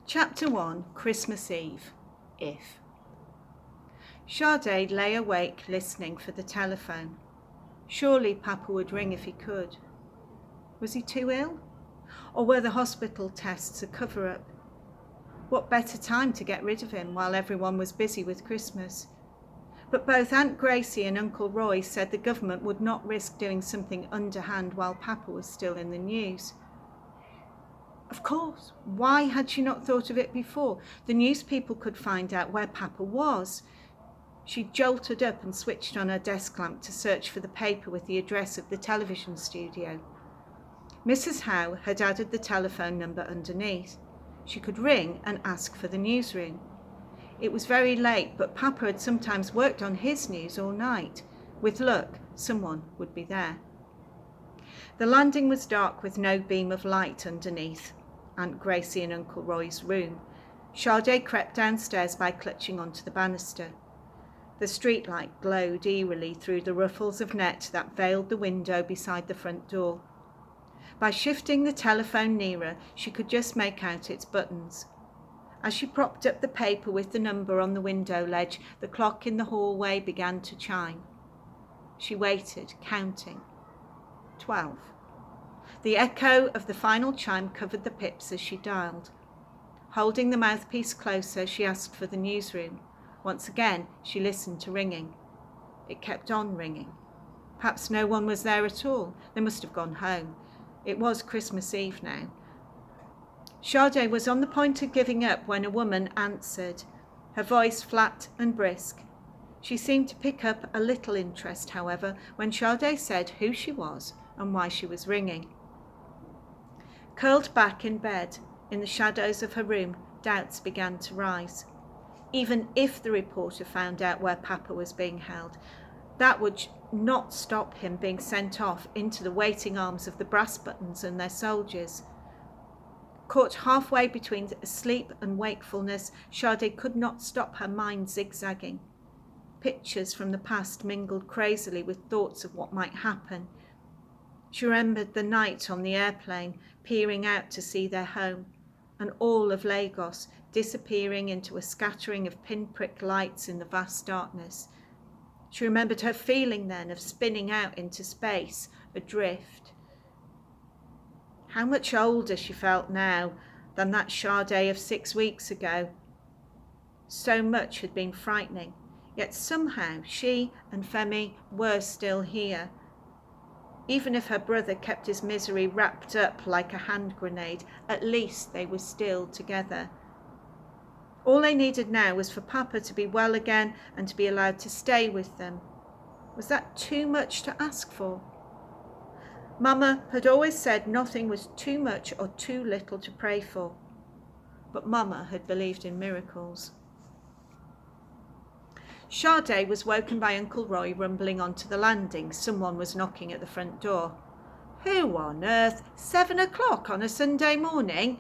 Chapter 1, Christmas Eve, If. Sade lay awake listening for the telephone. Surely Papa would ring if he could. Was he too ill? Or were the hospital tests a cover-up? What better time to get rid of him while everyone was busy with Christmas? But both Aunt Gracie and Uncle Roy said the government would not risk doing something underhand while Papa was still in the news. Of course, why had she not thought of it before? The news people could find out where Papa was. She jolted up and switched on her desk lamp to search for the paper with the address of the television studio. Mrs. Howe had added the telephone number underneath. She could ring and ask for the newsroom. It was very late, but Papa had sometimes worked on his news all night. With luck, someone would be there. The landing was dark with no beam of light underneath Aunt Gracie and Uncle Roy's room. Sade crept downstairs by clutching onto the banister. The streetlight glowed eerily through the ruffles of net that veiled the window beside the front door. By shifting the telephone nearer, she could just make out its buttons. As she propped up the paper with the number on the window ledge, the clock in the hallway began to chime. She waited, counting. 12. The echo of the final chime covered the pips as she dialed. Holding the mouthpiece closer, she asked for the newsroom. Once again, she listened to ringing. It kept on ringing. Perhaps no one was there at all. They must have gone home. It was Christmas Eve now. Sade was on the point of giving up when a woman answered, her voice flat and brisk. She seemed to pick up a little interest, however, when Sade said who she was and why she was ringing. Curled back in bed, in the shadows of her room, doubts began to rise. Even if the reporter found out where Papa was being held, that would not stop him being sent off into the waiting arms of the brass buttons and their soldiers. Caught halfway between sleep and wakefulness, Sade could not stop her mind zigzagging. Pictures from the past mingled crazily with thoughts of what might happen. She remembered the night on the airplane, peering out to see their home, and all of Lagos disappearing into a scattering of pinprick lights in the vast darkness. She remembered her feeling then of spinning out into space, adrift. How much older she felt now than that Sade of 6 weeks ago. So much had been frightening, yet somehow she and Femi were still here. Even if her brother kept his misery wrapped up like a hand grenade, at least they were still together. All they needed now was for Papa to be well again and to be allowed to stay with them. Was that too much to ask for? Mama had always said nothing was too much or too little to pray for. But Mama had believed in miracles. Sade was woken by Uncle Roy rumbling onto the landing. Someone was knocking at the front door. Who on earth? 7 o'clock on a Sunday morning?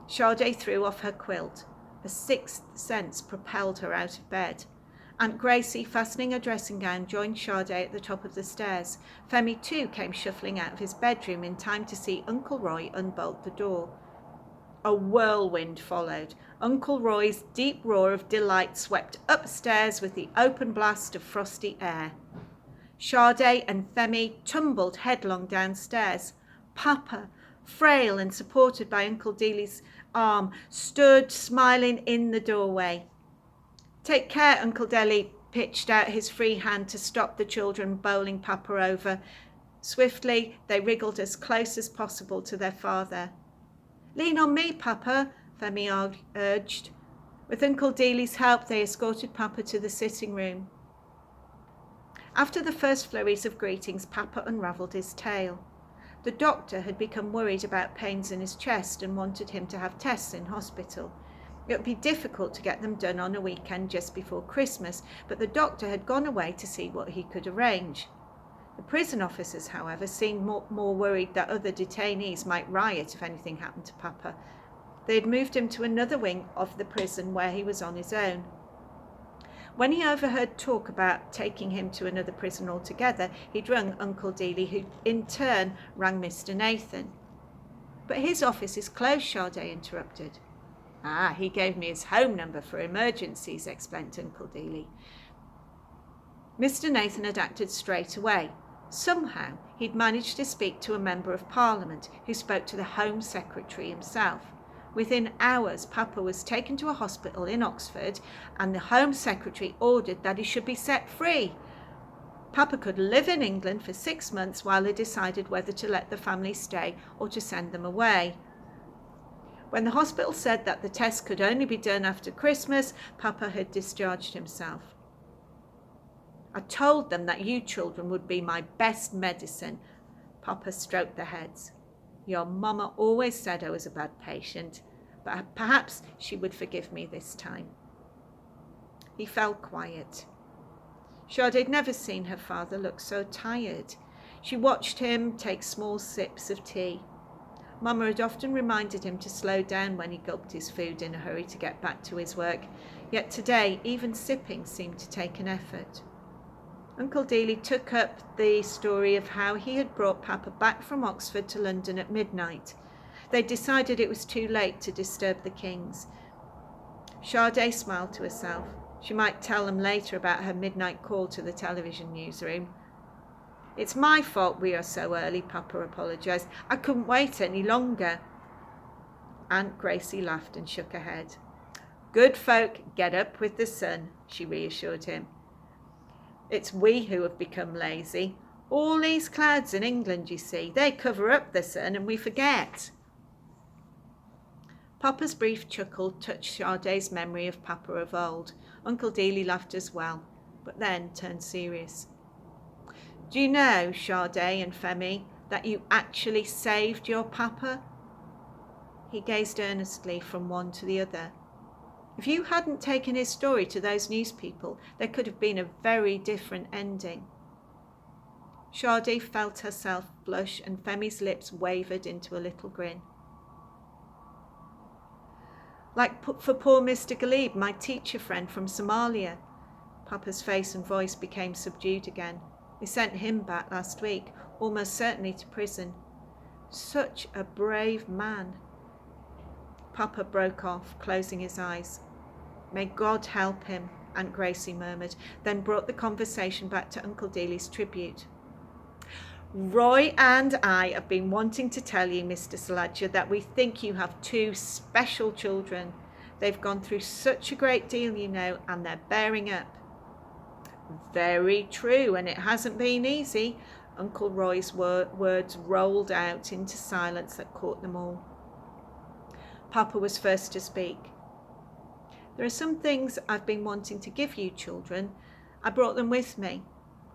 Sade threw off her quilt. A sixth sense propelled her out of bed. Aunt Gracie, fastening her dressing gown, joined Sade at the top of the stairs. Femi too came shuffling out of his bedroom in time to see Uncle Roy unbolt the door. A whirlwind followed. Uncle Roy's deep roar of delight swept upstairs with the open blast of frosty air. Sade and Femi tumbled headlong downstairs. Papa, frail and supported by Uncle Dealey's arm, stood smiling in the doorway. Take care, Uncle Deli pitched out his free hand to stop the children bowling Papa over. Swiftly, they wriggled as close as possible to their father. Lean on me, Papa, Femi urged. With Uncle Dealey's help, they escorted Papa to the sitting room. After the first flurries of greetings, Papa unravelled his tale. The doctor had become worried about pains in his chest and wanted him to have tests in hospital. It would be difficult to get them done on a weekend just before Christmas, but the doctor had gone away to see what he could arrange. The prison officers, however, seemed more worried that other detainees might riot if anything happened to Papa. They had moved him to another wing of the prison where he was on his own. When he overheard talk about taking him to another prison altogether, he'd rung Uncle Dealey, who in turn rang Mr. Nathan. But his office is closed, Sade interrupted. Ah, he gave me his home number for emergencies, explained Uncle Dealey. Mr. Nathan had acted straight away. Somehow he'd managed to speak to a member of Parliament who spoke to the Home Secretary himself. Within hours, Papa was taken to a hospital in Oxford and the Home Secretary ordered that he should be set free. Papa could live in England for 6 months while they decided whether to let the family stay or to send them away. When the hospital said that the test could only be done after Christmas, Papa had discharged himself. I told them that you children would be my best medicine. Papa stroked their heads. Your mama always said I was a bad patient, but perhaps she would forgive me this time. He fell quiet. Sade had never seen her father look so tired. She watched him take small sips of tea. Mama had often reminded him to slow down when he gulped his food in a hurry to get back to his work, yet today even sipping seemed to take an effort. Uncle Dealey took up the story of how he had brought Papa back from Oxford to London at midnight. They decided it was too late to disturb the Kings. Sade smiled to herself. She might tell them later about her midnight call to the television newsroom. It's my fault we are so early, Papa apologised. I couldn't wait any longer. Aunt Gracie laughed and shook her head. Good folk get up with the sun, she reassured him. It's we who have become lazy. All these clouds in England, you see, they cover up the sun and we forget. Papa's brief chuckle touched Sade's memory of Papa of old. Uncle Dealey laughed as well, but then turned serious. Do you know, Sade and Femi, that you actually saved your Papa? He gazed earnestly from one to the other. If you hadn't taken his story to those news people, there could have been a very different ending. Sade felt herself blush and Femi's lips wavered into a little grin. Like for poor Mr. Galib, my teacher friend from Somalia. Papa's face and voice became subdued again. We sent him back last week, almost certainly to prison. Such a brave man. Papa broke off, closing his eyes. May God help him, Aunt Gracie murmured, then brought the conversation back to Uncle Dealey's tribute. Roy and I have been wanting to tell you, Mr. Saladja, that we think you have 2 special children. They've gone through such a great deal, you know, and they're bearing up. Very true, and it hasn't been easy. Uncle Roy's words rolled out into silence that caught them all. Papa was first to speak. There are some things I've been wanting to give you children. I brought them with me.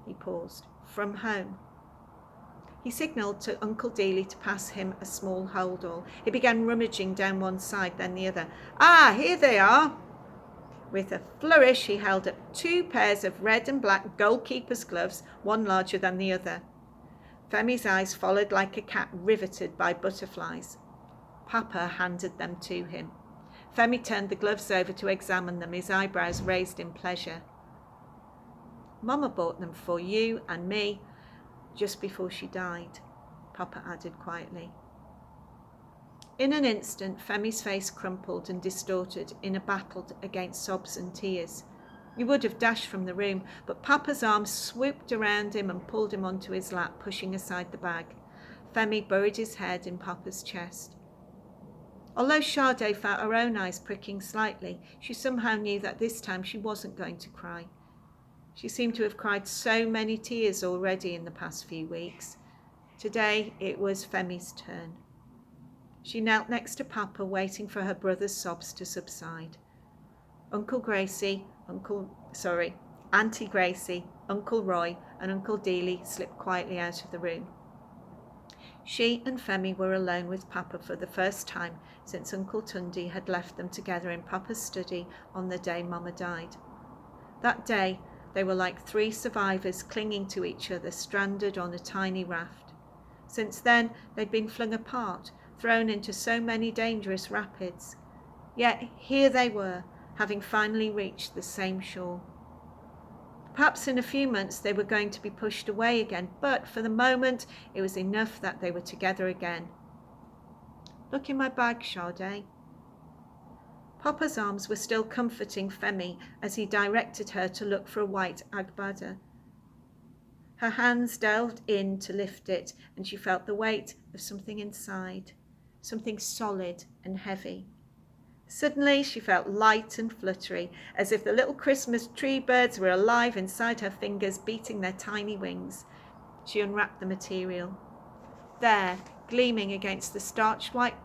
He paused. From home. He signalled to Uncle Dealey to pass him a small holdall. He began rummaging down one side, then the other. Ah, here they are. With a flourish, he held up 2 pairs of red and black goalkeeper's gloves, one larger than the other. Femi's eyes followed like a cat riveted by butterflies. Papa handed them to him. Femi turned the gloves over to examine them, his eyebrows raised in pleasure. Mama bought them for you and me just before she died, Papa added quietly. In an instant, Femi's face crumpled and distorted in a battle against sobs and tears. He would have dashed from the room, but Papa's arms swooped around him and pulled him onto his lap, pushing aside the bag. Femi buried his head in Papa's chest. Although Sade felt her own eyes pricking slightly, she somehow knew that this time she wasn't going to cry. She seemed to have cried so many tears already in the past few weeks. Today it was Femi's turn. She knelt next to Papa, waiting for her brother's sobs to subside. Auntie Gracie, Uncle Roy and Uncle Dealey slipped quietly out of the room. She and Femi were alone with Papa for the first time since Uncle Tundi had left them together in Papa's study on the day Mama died. That day, they were like 3 survivors clinging to each other, stranded on a tiny raft. Since then, they'd been flung apart, thrown into so many dangerous rapids. Yet here they were, having finally reached the same shore. Perhaps in a few months they were going to be pushed away again, but for the moment it was enough that they were together again. Look in my bag, Sade. Papa's arms were still comforting Femi as he directed her to look for a white agbada. Her hands delved in to lift it, and she felt the weight of something inside, something solid and heavy. Suddenly she felt light and fluttery, as if the little Christmas tree birds were alive inside her fingers, beating their tiny wings. She unwrapped the material. There, gleaming against the starched white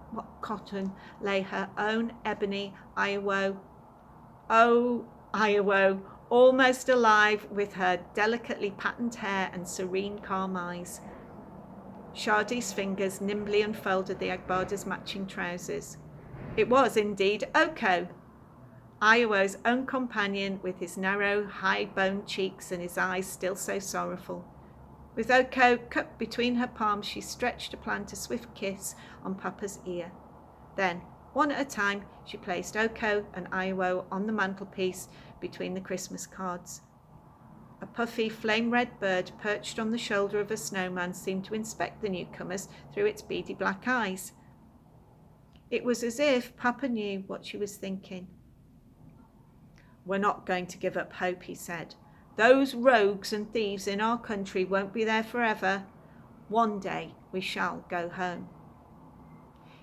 cotton, lay her own ebony Iowo. Oh, Iowo, almost alive, with her delicately patterned hair and serene calm eyes. Sade's fingers nimbly unfolded the agbada's matching trousers. It was indeed Oko, Iowo's own companion, with his narrow, high-boned cheeks and his eyes still so sorrowful. With Oko cupped between her palms, she stretched to plant a swift kiss on Papa's ear. Then, one at a time, she placed Oko and Iowo on the mantelpiece between the Christmas cards. A puffy, flame-red bird perched on the shoulder of a snowman seemed to inspect the newcomers through its beady black eyes. It was as if Papa knew what she was thinking. "We're not going to give up hope," he said. "Those rogues and thieves in our country won't be there forever. One day we shall go home."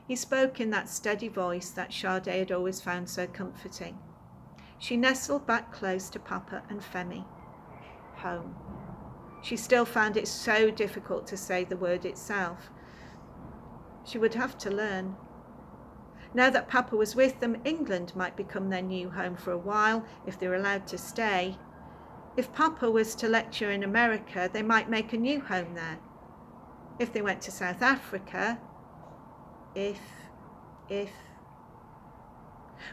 He spoke in that steady voice that Sade had always found so comforting. She nestled back close to Papa and Femi. Home. She still found it so difficult to say the word itself. She would have to learn. Now that Papa was with them, England might become their new home for a while, if they were allowed to stay. If Papa was to lecture in America, they might make a new home there. If they went to South Africa,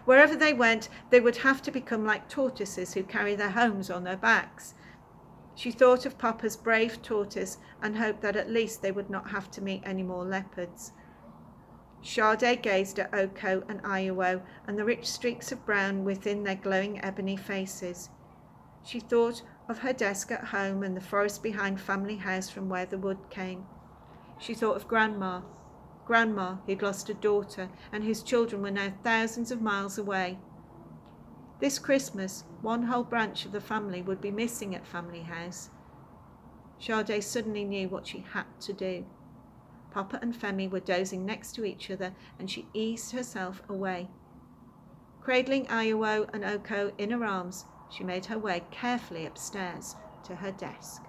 wherever they went, they would have to become like tortoises who carry their homes on their backs. She thought of Papa's brave tortoise and hoped that at least they would not have to meet any more leopards. Sade gazed at Oko and Iowo and the rich streaks of brown within their glowing ebony faces. She thought of her desk at home and the forest behind family house from where the wood came. She thought of Grandma who'd lost a daughter and whose children were now thousands of miles away. This Christmas, one whole branch of the family would be missing at family house. Sade suddenly knew what she had to do. Papa and Femi were dozing next to each other, and she eased herself away. Cradling Iowo and Oko in her arms, she made her way carefully upstairs to her desk.